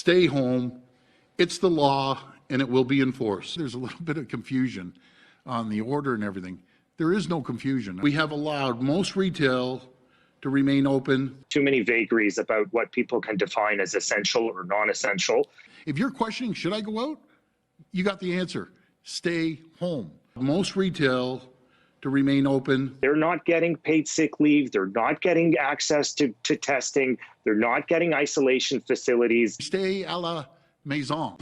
stay home. It's the law and it will be enforced. There's a little bit of confusion on the order and everything. There is no confusion. We have allowed most retail to remain open. Too many vagaries about what people can define as essential or non-essential. If you're questioning, should I go out? You got the answer. Stay home. Most retail to remain open. They're not getting paid sick leave. They're not getting access to testing. They're not getting isolation facilities. Stay à la maison.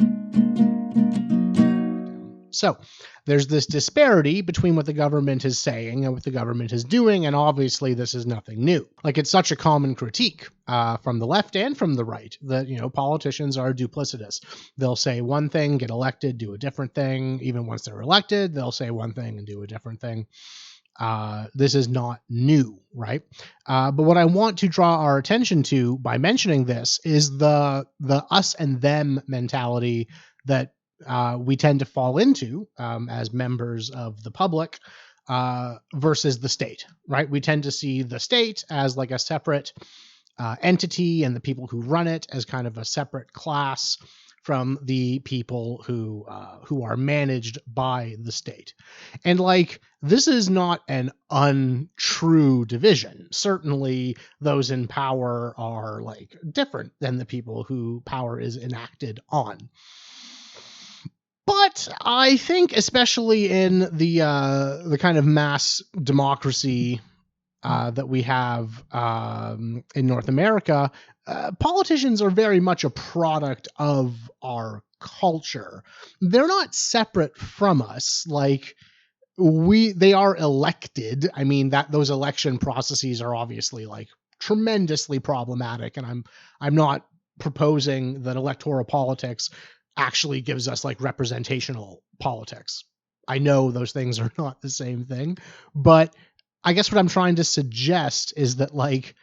So there's this disparity between what the government is saying and what the government is doing, and obviously this is nothing new. Like, it's such a common critique from the left and from the right that, you know, politicians are duplicitous. They'll say one thing, get elected, do a different thing. Even once they're elected, they'll say one thing and do a different thing. This is not new, right? But what I want to draw our attention to by mentioning this is the us and them mentality that we tend to fall into as members of the public versus the state, right? We tend to see the state as like a separate entity and the people who run it as kind of a separate class from the people who are managed by the state. And like, this is not an untrue division. Certainly those in power are like different than the people who power is enacted on. But I think, especially in the kind of mass democracy that we have in North America, politicians are very much a product of our culture. They're not separate from us. Like, they are elected. I mean, those election processes are obviously like tremendously problematic, and I'm not proposing that electoral politics actually gives us like representational politics. I know those things are not the same thing, but I guess what I'm trying to suggest is that like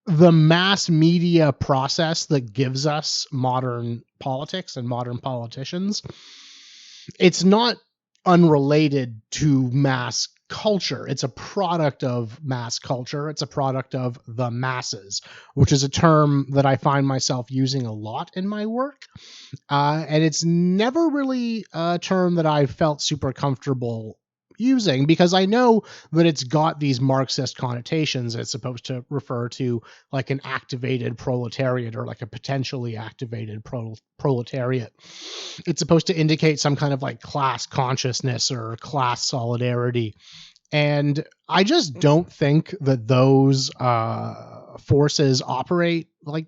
the mass media process that gives us modern politics and modern politicians, it's not unrelated to mass culture. It's a product of mass culture. It's a product of the masses, which is a term that I find myself using a lot in my work. And it's never really a term that I've felt super comfortable using, because I know that it's got these Marxist connotations. It's supposed to refer to like an activated proletariat or like a potentially activated proletariat. It's supposed to indicate some kind of like class consciousness or class solidarity. And I just don't think that those forces operate like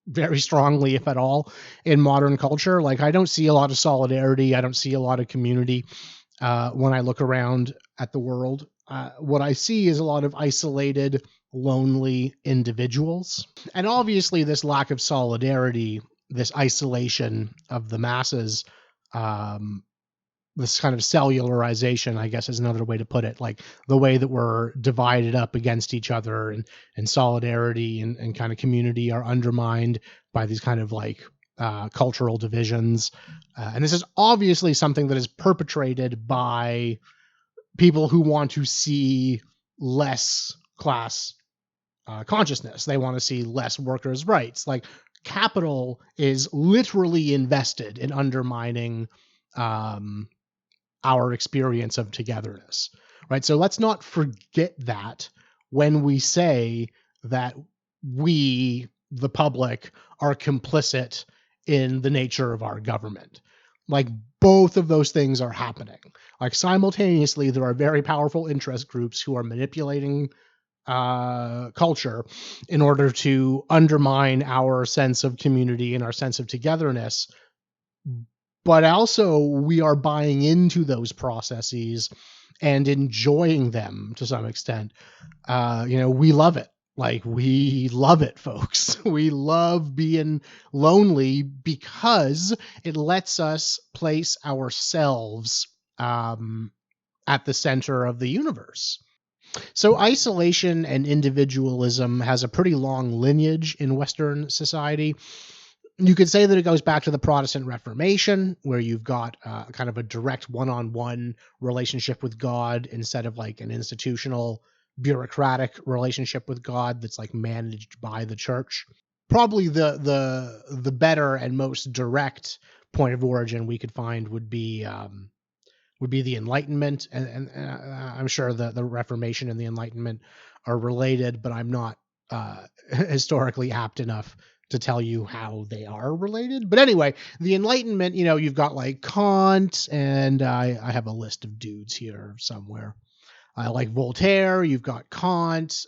very strongly, if at all, in modern culture. Like, I don't see a lot of solidarity. I don't see a lot of community. When I look around at the world, what I see is a lot of isolated, lonely individuals. And obviously this lack of solidarity, this isolation of the masses, this kind of cellularization, I guess is another way to put it, like the way that we're divided up against each other, and solidarity and kind of community are undermined by these kind of like cultural divisions. And this is obviously something that is perpetrated by people who want to see less class consciousness. They want to see less workers' rights. Like, capital is literally invested in undermining our experience of togetherness, right? So let's not forget that when we say that we, the public, are complicit in the nature of our government. Like, both of those things are happening. Like, simultaneously, there are very powerful interest groups who are manipulating culture in order to undermine our sense of community and our sense of togetherness. But also, we are buying into those processes and enjoying them to some extent. We love it. Like, we love it, folks. We love being lonely because it lets us place ourselves at the center of the universe. So isolation and individualism has a pretty long lineage in Western society. You could say that it goes back to the Protestant Reformation, where you've got kind of a direct one-on-one relationship with God instead of like an institutional bureaucratic relationship with God that's like managed by the church. probably the better and most direct point of origin we could find would be the Enlightenment, and I'm sure the Reformation and the Enlightenment are related, but I'm not historically apt enough to tell you how they are related. But anyway, the Enlightenment, you've got like Kant, and I have a list of dudes here somewhere. Like Voltaire, you've got Kant,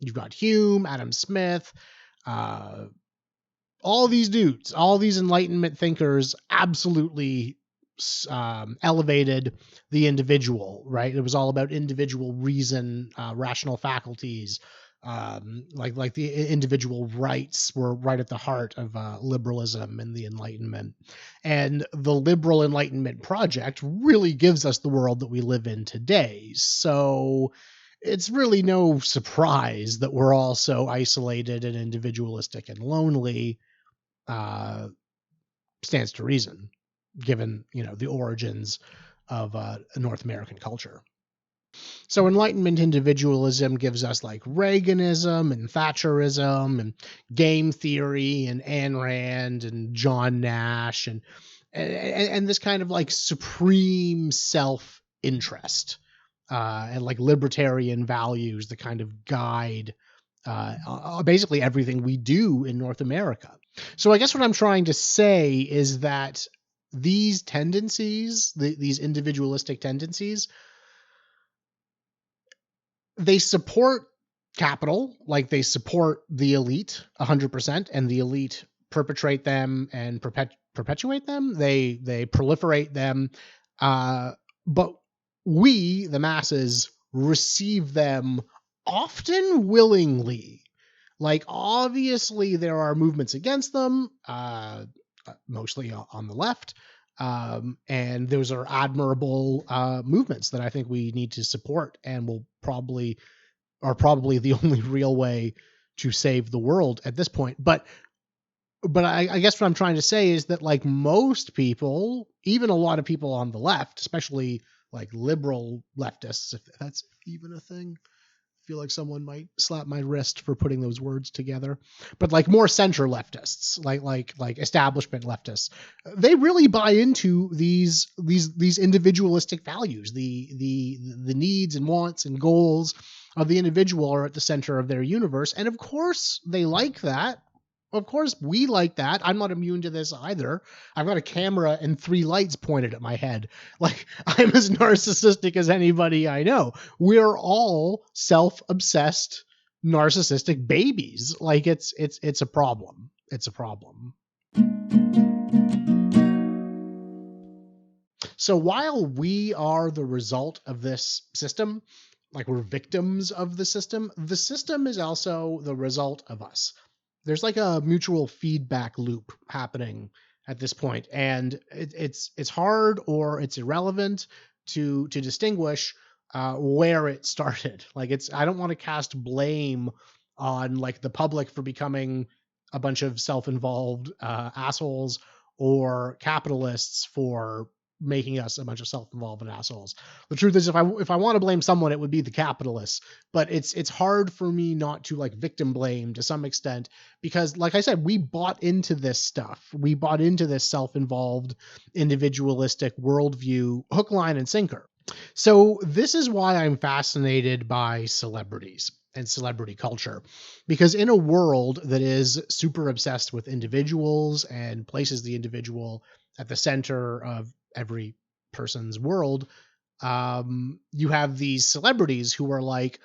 you've got Hume, Adam Smith, all these dudes, all these Enlightenment thinkers absolutely elevated the individual, right? It was all about individual reason, rational faculties, like the individual rights were right at the heart of liberalism and the Enlightenment. And the liberal Enlightenment project really gives us the world that we live in today. So it's really no surprise that we're all so isolated and individualistic and lonely. Stands to reason, given the origins of North American culture. So Enlightenment individualism gives us like Reaganism and Thatcherism and game theory and Ayn Rand and John Nash and this kind of like supreme self-interest and like libertarian values that kind of guide basically everything we do in North America. So I guess what I'm trying to say is that these tendencies, these individualistic tendencies, they support capital, like they support the elite 100%, and the elite perpetrate them and perpetuate them. They proliferate them, but we, the masses, receive them often willingly. Like, obviously, there are movements against them, mostly on the left, and those are admirable movements that I think we need to support, and are probably the only real way to save the world at this point. But I guess what I'm trying to say is that, like, most people, even a lot of people on the left, especially like liberal leftists, if that's even a thing. Feel like someone might slap my wrist for putting those words together, but like more center leftists, like establishment leftists, they really buy into these individualistic values. The needs and wants and goals of the individual are at the center of their universe, and of course they like that. Of course we like that. I'm not immune to this either. I've got a camera and 3 lights pointed at my head. Like, I'm as narcissistic as anybody I know. We're all self-obsessed, narcissistic babies. Like, it's a problem. It's a problem. So while we are the result of this system, like we're victims of the system is also the result of us. There's like a mutual feedback loop happening at this point, and it's hard or it's irrelevant to distinguish where it started. Like, I don't want to cast blame on like the public for becoming a bunch of self-involved assholes, or capitalists for making us a bunch of self-involved assholes. The truth is, if I want to blame someone, it would be the capitalists. But it's hard for me not to like victim blame to some extent, because like I said, we bought into this stuff. We bought into this self-involved, individualistic worldview, hook, line, and sinker. So this is why I'm fascinated by celebrities and celebrity culture, because in a world that is super obsessed with individuals and places the individual at the center of every person's world, you have these celebrities who are like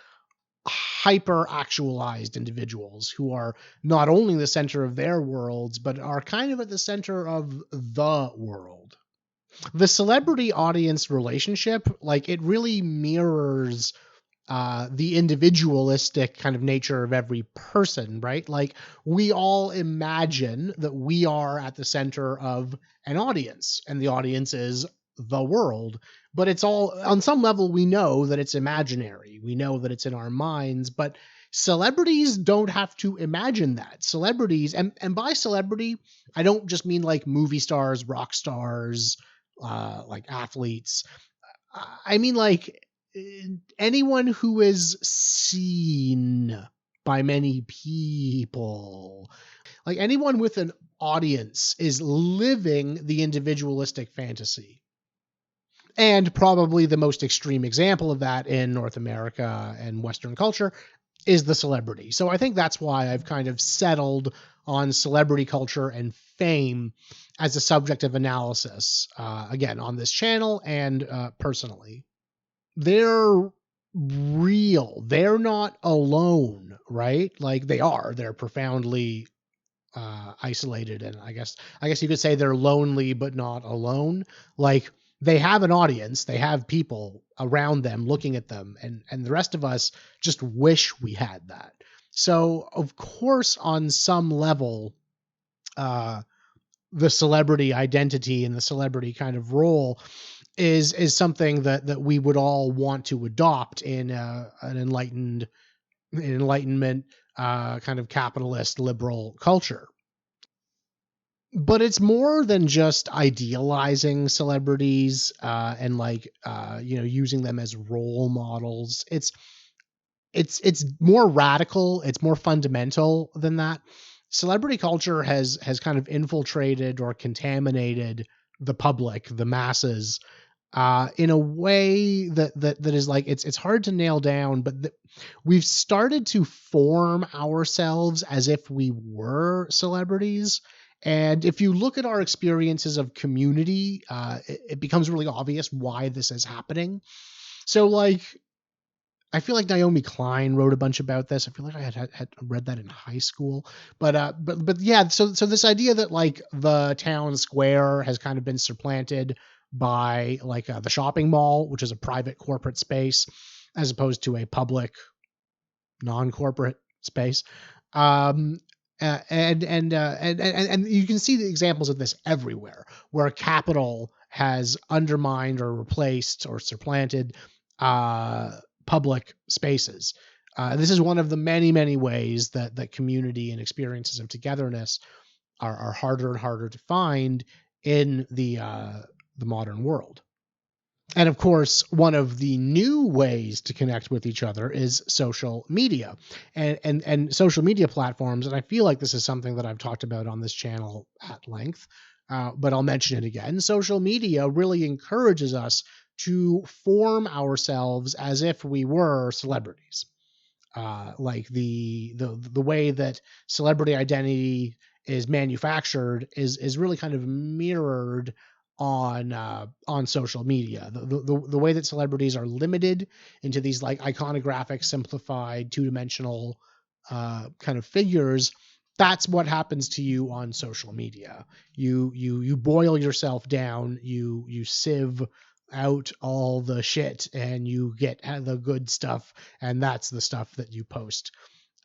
hyper actualized individuals who are not only the center of their worlds, but are kind of at the center of the world. The celebrity audience relationship, like, it really mirrors the individualistic kind of nature of every person, right? Like, we all imagine that we are at the center of an audience, and the audience is the world, but it's all, on some level, we know that it's imaginary. We know that it's in our minds, but celebrities don't have to imagine that. Celebrities, and by celebrity, I don't just mean like movie stars, rock stars, like athletes. I mean like anyone who is seen by many people. Like anyone with an audience is living the individualistic fantasy. And probably the most extreme example of that in North America and Western culture is the celebrity. So I think that's why I've kind of settled on celebrity culture and fame as a subject of analysis, again, on this channel and personally. They're real. They're not alone, right? Like they're profoundly isolated, and I guess you could say they're lonely but not alone. Like they have an audience, they have people around them looking at them, and the rest of us just wish we had that. So of course, on some level, the celebrity identity and the celebrity kind of role is something that we would all want to adopt in an enlightenment kind of capitalist liberal culture. But it's more than just idealizing celebrities and using them as role models. It's more radical, it's more fundamental than that. Celebrity culture has kind of infiltrated or contaminated the public, the masses, in a way that is like it's hard to nail down, but we've started to form ourselves as if we were celebrities. And if you look at our experiences of community, it becomes really obvious why this is happening. So, like, I feel like Naomi Klein wrote a bunch about this. I feel like I had read that in high school. But yeah. So this idea that like the town square has kind of been supplanted by like the shopping mall, which is a private corporate space, as opposed to a public non-corporate space. And you can see the examples of this everywhere, where capital has undermined or replaced or supplanted public spaces. This is one of the many ways that community and experiences of togetherness are harder and harder to find in the modern world. And of course, one of the new ways to connect with each other is social media and social media platforms. And I feel like this is something that I've talked about on this channel at length, but I'll mention it again. Social media really encourages us to form ourselves as if we were celebrities. Like the way that celebrity identity is manufactured is really kind of mirrored on social media. The way that celebrities are limited into these like iconographic, simplified, two-dimensional kind of figures. That's what happens to you on social media. You boil yourself down, you sieve out all the shit, and you get the good stuff, and that's the stuff that you post.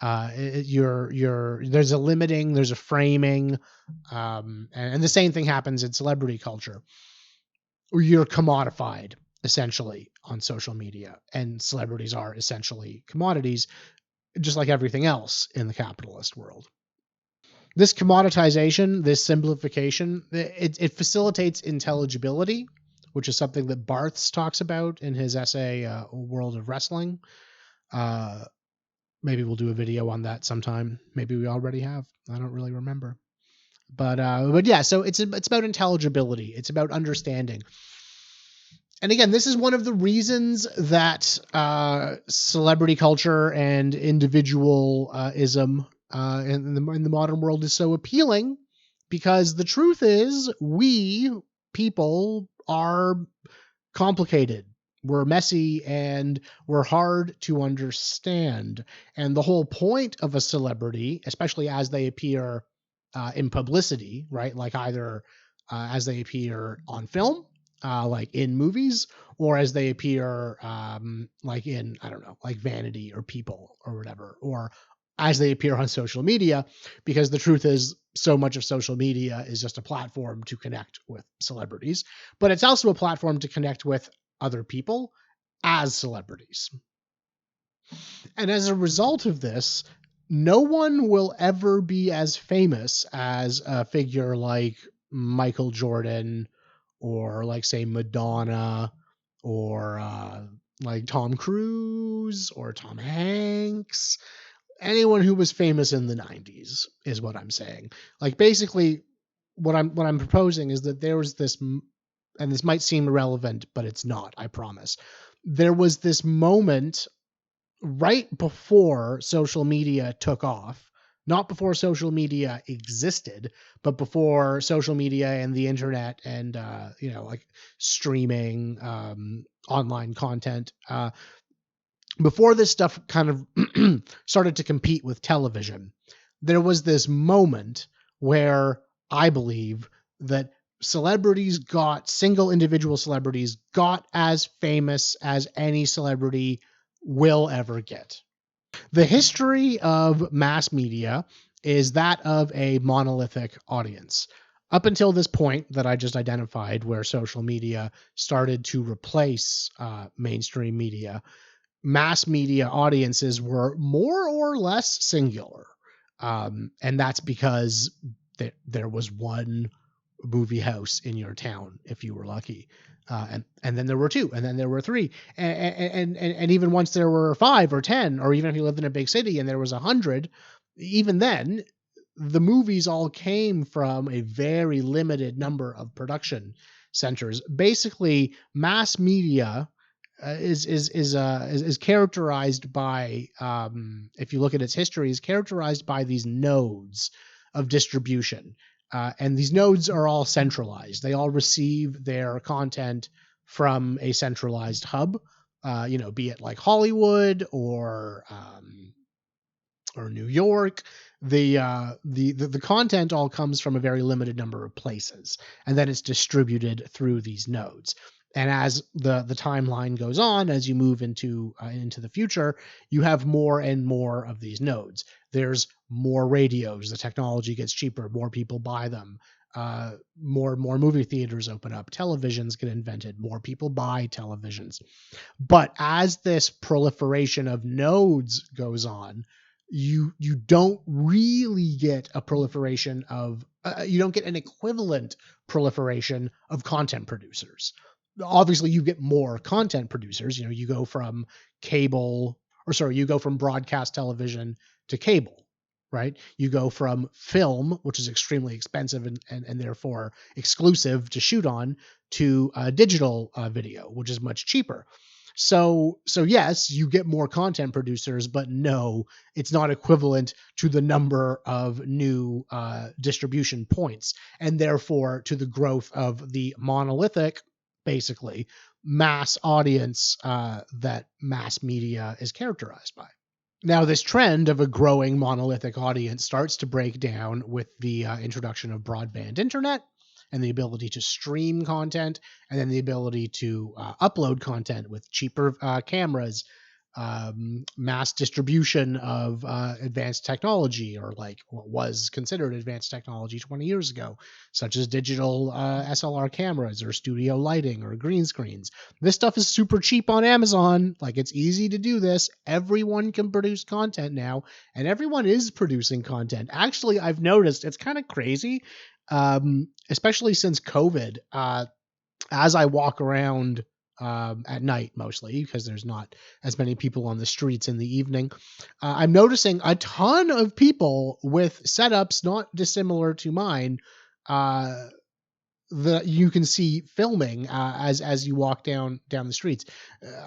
There's a limiting, there's a framing, and the same thing happens in celebrity culture. You're commodified essentially on social media, and celebrities are essentially commodities, just like everything else in the capitalist world. This commoditization, this simplification, it facilitates intelligibility, which is something that Barthes talks about in his essay, World of Wrestling. Maybe we'll do a video on that sometime. Maybe we already have. I don't really remember. But yeah, so it's about intelligibility. It's about understanding. And again, this is one of the reasons that celebrity culture and individualism in the modern world is so appealing, because the truth is we people are complicated. We're messy and we're hard to understand. And the whole point of a celebrity, especially as they appear in publicity, right? Like either as they appear on film, like in movies, or as they appear like in, I don't know, like Vanity or People or whatever, or as they appear on social media, because the truth is so much of social media is just a platform to connect with celebrities, but it's also a platform to connect with other people as celebrities. And as a result of this, no one will ever be as famous as a figure like Michael Jordan, or like, say, Madonna, or like Tom Cruise or Tom Hanks. anyone who was famous in the 90s is what I'm saying. Like, basically, what I'm proposing is that there was this, and this might seem irrelevant, but it's not, I promise. There was this moment right before social media took off, not before social media existed, but before social media and the internet and, like streaming, online content, before this stuff kind of started to compete with television. There was this moment where I believe that single individual celebrities got as famous as any celebrity will ever get. The history of mass media is that of a monolithic audience. Up until this point that I just identified, where social media started to replace mainstream media, mass media audiences were more or less singular. And that's because there was one movie house in your town, if you were lucky. And then there were two, and then there were three. And even once there were 5 or 10, or even if you lived in a big city and there was 100, even then, the movies all came from a very limited number of production centers. Basically, mass media is characterized by, if you look at its history, is characterized by these nodes of distribution. And these nodes are all centralized. They all receive their content from a centralized hub, be it like Hollywood or New York. The content all comes from a very limited number of places, and then it's distributed through these nodes. And as the timeline goes on, as you move into the future, you have more and more of these nodes. There's more radios. The technology gets cheaper. More people buy them. More and more movie theaters open up. Televisions get invented. More people buy televisions. But as this proliferation of nodes goes on, you don't really get a proliferation of you don't get an equivalent proliferation of content producers. Obviously, you get more content producers. You go from broadcast television to cable, right? You go from film, which is extremely expensive and therefore exclusive to shoot on, to digital video, which is much cheaper. So yes, you get more content producers, but no, it's not equivalent to the number of new distribution points, and therefore to the growth of the monolithic, basically, mass audience that mass media is characterized by. Now, this trend of a growing monolithic audience starts to break down with the introduction of broadband internet and the ability to stream content, and then the ability to upload content with cheaper cameras, mass distribution of advanced technology, or like what was considered advanced technology 20 years ago, such as digital SLR cameras or studio lighting or green screens. This stuff is super cheap on Amazon. Like, it's easy to do this. Everyone can produce content now, and everyone is producing content. Actually, I've noticed it's kind of crazy, especially since COVID, as I walk around at night, mostly because there's not as many people on the streets in the evening. I'm noticing a ton of people with setups not dissimilar to mine that you can see filming as you walk down the streets.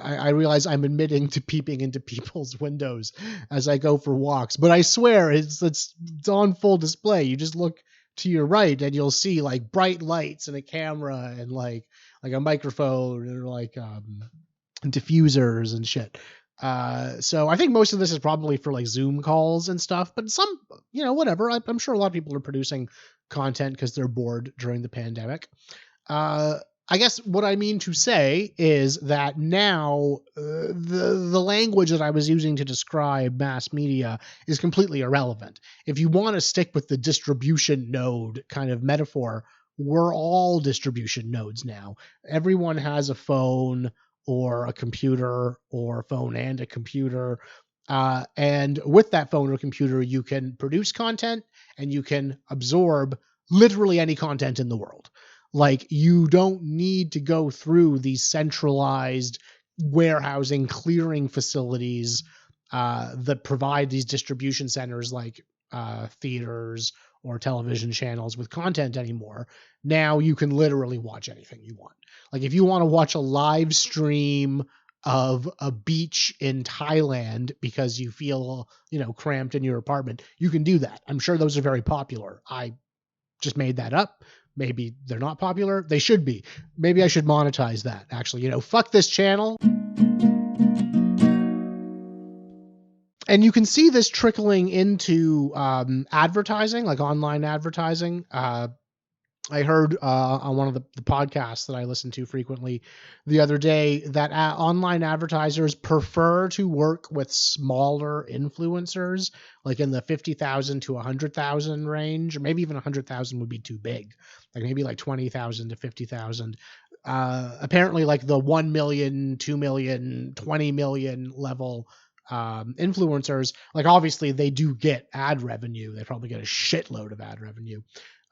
I realize I'm admitting to peeping into people's windows as I go for walks, but I swear it's on full display. You just look to your right and you'll see like bright lights and a camera and like a microphone and like diffusers and shit. So I think most of this is probably for like Zoom calls and stuff, but some, whatever. I'm sure a lot of people are producing content because they're bored during the pandemic. I guess what I mean to say is that now the language that I was using to describe mass media is completely irrelevant. If you want to stick with the distribution node kind of metaphor, we're all distribution nodes now. Everyone has a phone or a computer, or a phone and a computer. And with that phone or computer, you can produce content and you can absorb literally any content in the world. Like, you don't need to go through these centralized warehousing, clearing facilities that provide these distribution centers like theaters or television channels with content anymore. Now you can literally watch anything you want. Like if you want to watch a live stream of a beach in Thailand because you feel, cramped in your apartment, you can do that. I'm sure those are very popular. I just made that up. Maybe they're not popular. They should be. Maybe I should monetize that, actually. Fuck this channel. And you can see this trickling into advertising, like online advertising. I heard on one of the podcasts that I listen to frequently the other day that online advertisers prefer to work with smaller influencers, like in the 50,000 to 100,000 range, or maybe even 100,000 would be too big, like maybe like 20,000 to 50,000. Apparently, like the 1 million, 2 million, 20 million level influencers, like obviously they do get ad revenue. They probably get a shitload of ad revenue.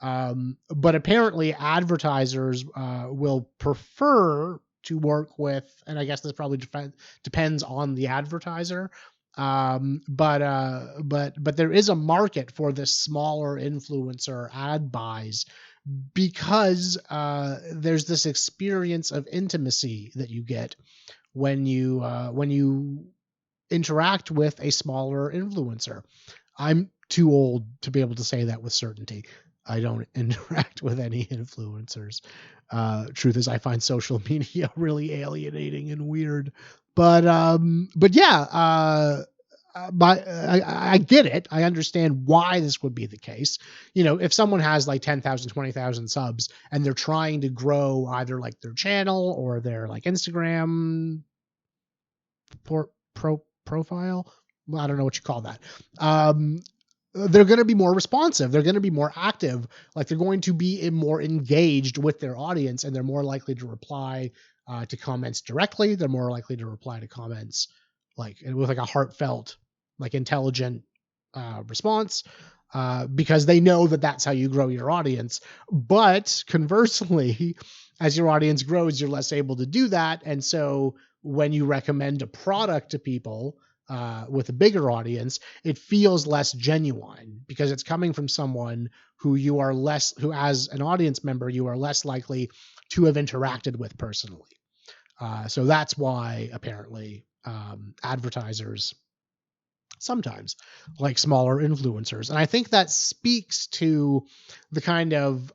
But apparently advertisers will prefer to work with, and I guess this probably depends on the advertiser. But there is a market for this smaller influencer ad buys because there's this experience of intimacy that you get when you interact with a smaller influencer. I'm too old to be able to say that with certainty. I don't interact with any influencers. Truth is, I find social media really alienating and weird. But yeah, I get it. I understand why this would be the case. If someone has like 10,000, 20,000 subs and they're trying to grow either like their channel or their like Instagram profile, well, I don't know what you call that. They're going to be more responsive. They're going to be more active. Like they're going to be more engaged with their audience, and they're more likely to reply to comments directly. They're more likely to reply to comments like with like a heartfelt, like intelligent response because they know that that's how you grow your audience. But conversely, as your audience grows, you're less able to do that. And so when you recommend a product to people with a bigger audience, it feels less genuine because it's coming from someone who as an audience member, you are less likely to have interacted with personally. So that's why apparently advertisers sometimes like smaller influencers. And I think that speaks to the kind of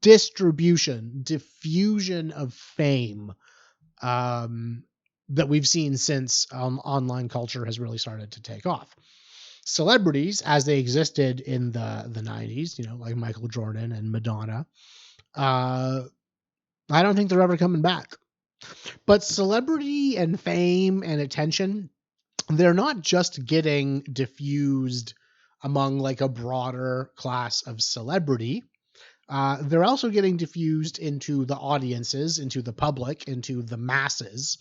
diffusion of fame that we've seen since online culture has really started to take off. Celebrities, as they existed in the 90s, like Michael Jordan and Madonna, I don't think they're ever coming back. But celebrity and fame and attention, they're not just getting diffused among like a broader class of celebrity. They're also getting diffused into the audiences, into the public, into the masses,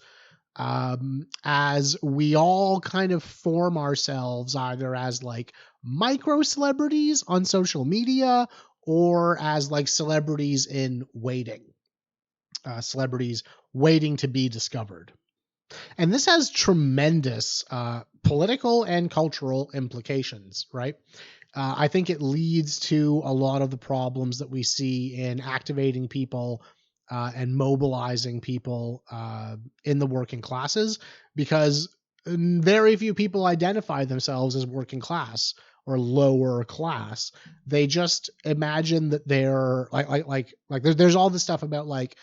as we all kind of form ourselves either as like micro celebrities on social media or as like celebrities in waiting, celebrities waiting to be discovered. And this has tremendous political and cultural implications, right? I think it leads to a lot of the problems that we see in activating people and mobilizing people in the working classes, because very few people identify themselves as working class or lower class. They just imagine that they're like there's all this stuff about like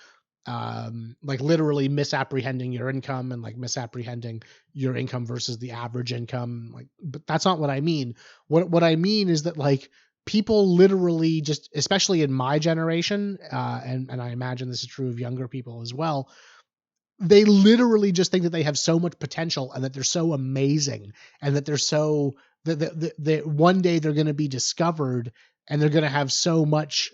literally misapprehending your income and like misapprehending your income versus the average income. Like, but that's not what I mean. What I mean is that like people literally just, especially in my generation, and I imagine this is true of younger people as well, they literally just think that they have so much potential and that they're so amazing and that they're so that one day they're going to be discovered and they're going to have so much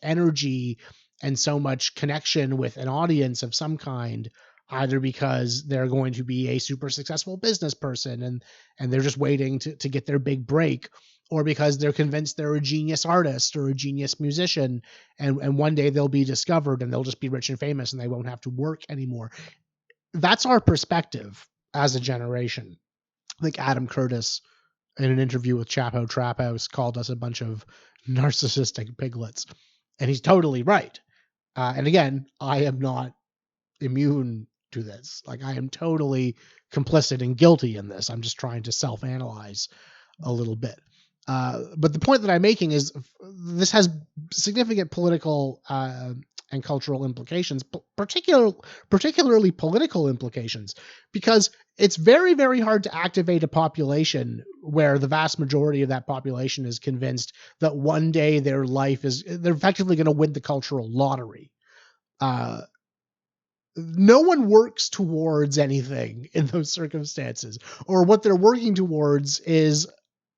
energy and so much connection with an audience of some kind, either because they're going to be a super successful business person and they're just waiting to get their big break, or because they're convinced they're a genius artist or a genius musician, and one day they'll be discovered and they'll just be rich and famous and they won't have to work anymore. that's our perspective as a generation. I think Adam Curtis, in an interview with Chapo Trap House, called us a bunch of narcissistic piglets. And he's totally right. And again, I am not immune to this. Like, I am totally complicit and guilty in this. I'm just trying to self-analyze a little bit. But the point that I'm making is this has significant political and cultural implications, particularly political implications, because it's very, very hard to activate a population where the vast majority of that population is convinced that one day they're effectively going to win the cultural lottery. No one works towards anything in those circumstances, or what they're working towards is,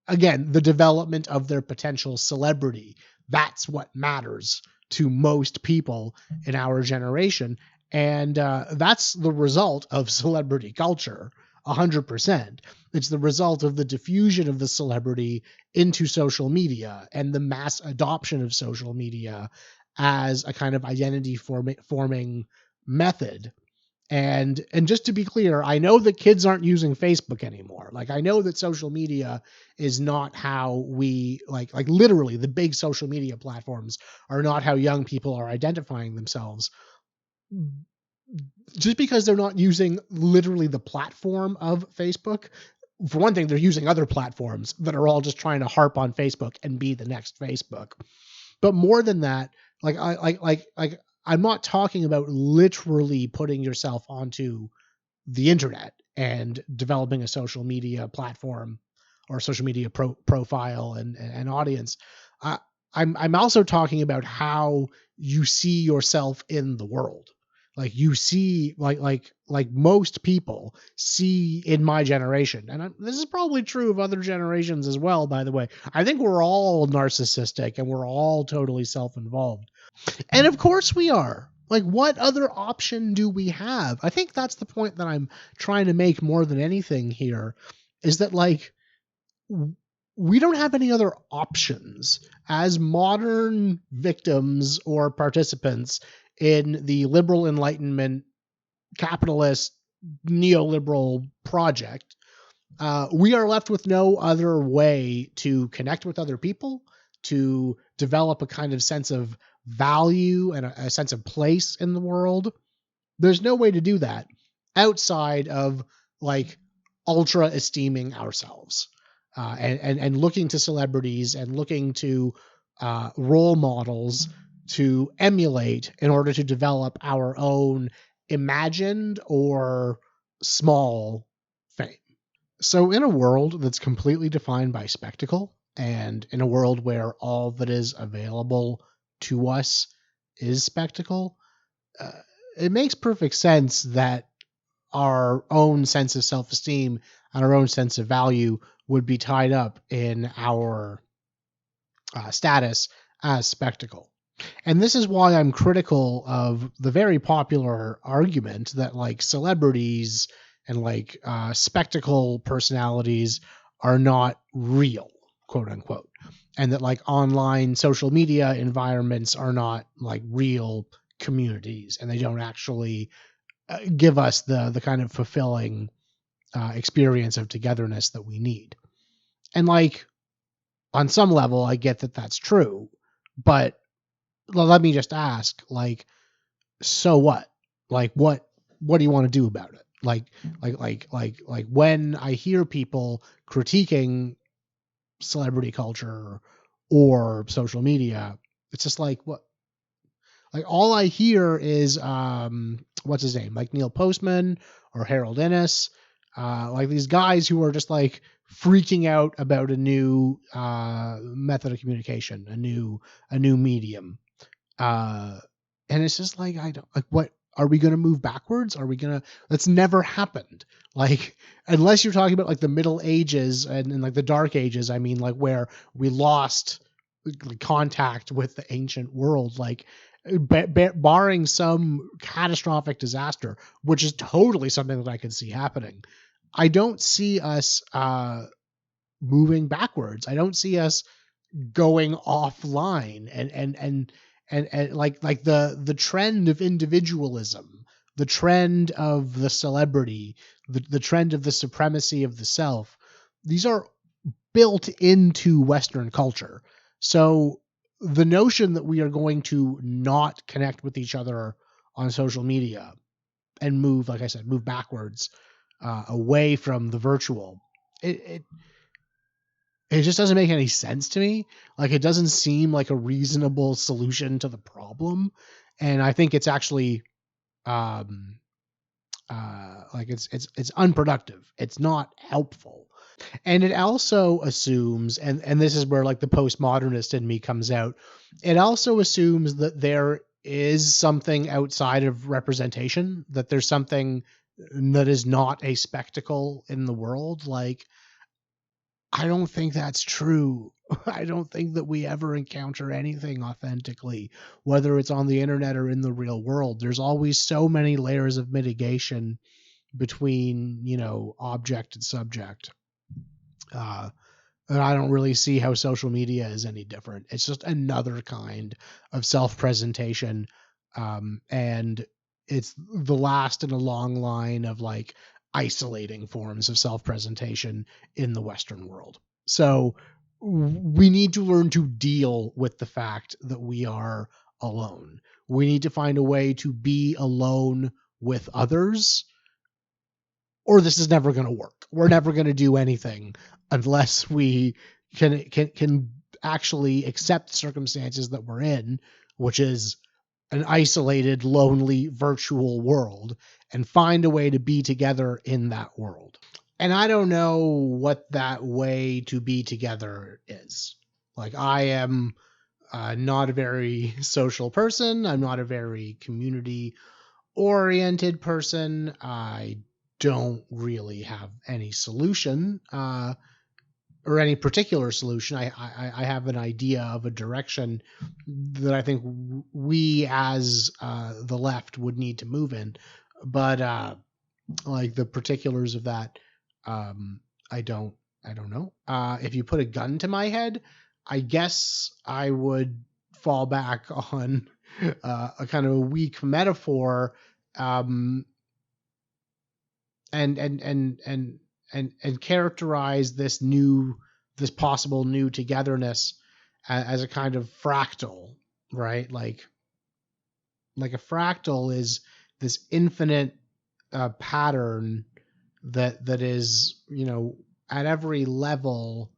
again, the development of their potential celebrity. That's what matters to most people in our generation. And that's the result of celebrity culture, 100%. It's the result of the diffusion of the celebrity into social media and the mass adoption of social media as a kind of identity forming method. And just to be clear, I know that kids aren't using Facebook anymore. Like, I know that social media is not how we like literally the big social media platforms are not how young people are identifying themselves. Just because they're not using literally the platform of Facebook, for one thing, they're using other platforms that are all just trying to harp on Facebook and be the next Facebook. But more than that, I'm not talking about literally putting yourself onto the internet and developing a social media platform or social media profile and audience. I'm also talking about how you see yourself in the world. Like, you see, like most people see in my generation, and this is probably true of other generations as well, by the way. I think we're all narcissistic and we're all totally self-involved. And of course we are. Like, what other option do we have? I think that's the point that I'm trying to make more than anything here, is that, like, we don't have any other options as modern victims or participants in the liberal enlightenment capitalist neoliberal project. We are left with no other way to connect with other people, to develop a kind of sense of value and a sense of place in the world. There's no way to do that outside of, like, ultra esteeming ourselves and looking to celebrities and looking to role models to emulate in order to develop our own imagined or small fame. So in a world that's completely defined by spectacle, and in a world where all that is available to us is spectacle, it makes perfect sense that our own sense of self-esteem and our own sense of value would be tied up in our status as spectacle. And this is why I'm critical of the very popular argument that, like, celebrities and, like, spectacle personalities are not real, quote unquote, and that, like, online social media environments are not, like, real communities, and they don't actually give us the kind of fulfilling experience of togetherness that we need. And, like, on some level, I get that that's true, but let me just ask, like, so what? Like, what do you want to do about it? Like when I hear people critiquing celebrity culture or social media, it's just like, what? Like, all I hear is what's his name, like Neil Postman or Harold Innis, like these guys who are just, like, freaking out about a new method of communication, a new medium. And it's just like, I don't, like, what are we going to move backwards? Are we going to, that's never happened. Like, unless you're talking about, like, the Middle Ages and like the Dark Ages, I mean, like, where we lost contact with the ancient world, like, barring some catastrophic disaster, which is totally something that I can see happening, I don't see us moving backwards. I don't see us going offline and like the trend of individualism the trend of the celebrity, the trend of the supremacy of the self, these are built into Western culture. So the notion that we are going to not connect with each other on social media and move, like I said, move backwards away from the virtual, it just doesn't make any sense to me. Like, it doesn't seem like a reasonable solution to the problem. And I think it's actually like it's unproductive. It's not helpful. And it also assumes, and this is where like the postmodernist in me comes out, it also assumes that there is something outside of representation, that there's something that is not a spectacle in the world. Like, I don't think that's true. I don't think that we ever encounter anything authentically, whether it's on the internet or in the real world. There's always so many layers of mitigation between, object and subject. And I don't really see how social media is any different. It's just another kind of self-presentation. And it's the last in a long line of like isolating forms of self-presentation in the Western world. So we need to learn to deal with the fact that we are alone. We need to find a way to be alone with others, or this is never going to work. We're never going to do anything unless we can actually accept the circumstances that we're in, which is an isolated, lonely, virtual world, and find a way to be together in that world. And I don't know what that way to be together is. Like, I am not a very social person. I'm not a very community-oriented person. I don't really have any solution or any particular solution. I have an idea of a direction that I think we as the left would need to move in. But like the particulars of that, I don't know. If you put a gun to my head, I guess I would fall back on a kind of a weak metaphor, and characterize this possible new togetherness as a kind of fractal, right? Like a fractal is this infinite pattern that is, at every level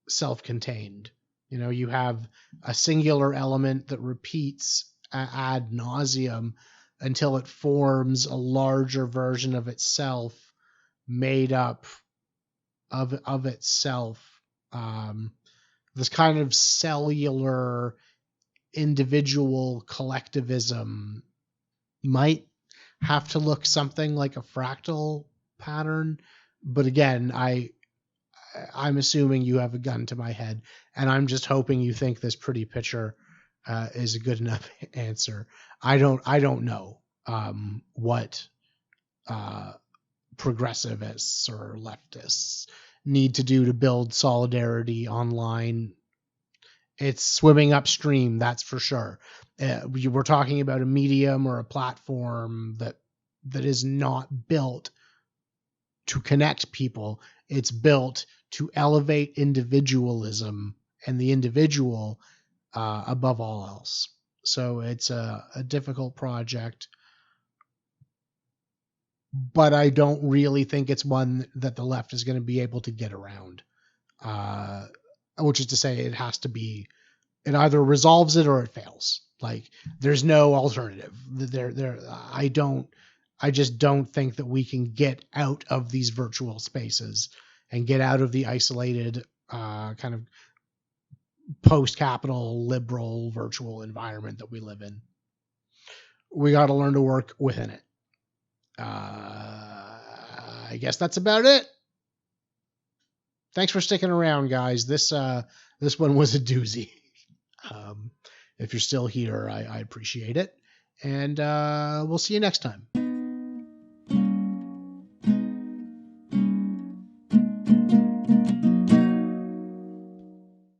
self-contained. You have a singular element that repeats ad nauseum until it forms a larger version of itself, made up of itself. This kind of cellular individual collectivism might have to look something like a fractal pattern, but again, I'm assuming you have a gun to my head, and I'm just hoping you think this pretty picture is a good enough answer. I don't know what progressivists or leftists need to do to build solidarity online. It's swimming upstream, that's for sure. We're talking about a medium or a platform that is not built to connect people. It's built to elevate individualism and the individual above all else. So it's a difficult project, but I don't really think it's one that the left is going to be able to get around. Which is to say, it either resolves it or it fails. Like, there's no alternative. I just don't think that we can get out of these virtual spaces and get out of the isolated kind of post-capital liberal virtual environment that we live in. We got to learn to work within it. I guess that's about it. Thanks for sticking around, guys. This one was a doozy. If you're still here, I appreciate it. And we'll see you next time.